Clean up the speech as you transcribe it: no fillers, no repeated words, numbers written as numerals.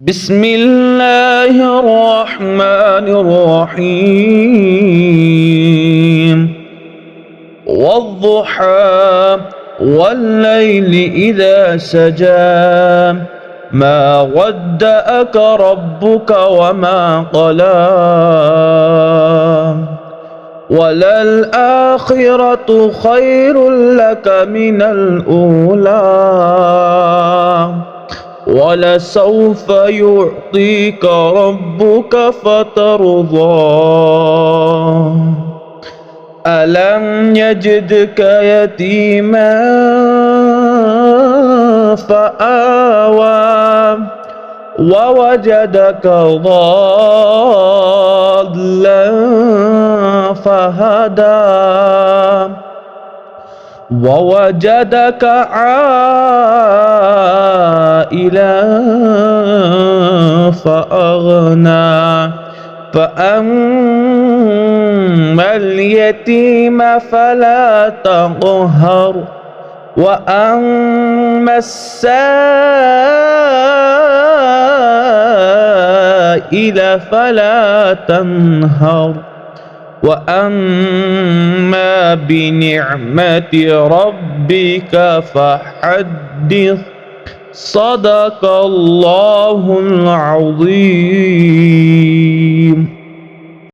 بسم الله الرحمن الرحيم والضحى والليل إذا سجى ما ودأك ربك وما قلى وللآخرة خير لك من الأولى ولسوف يعطيك ربك فترضى ألم يجدك يتيما فآوى ووجدك ضالا فهدى ووجدك عائلا فأغنى فأما اليتيم فلا تقهر وأما السائل فلا تنهر وأما بنعمة ربك فحدث صدق الله العظيم.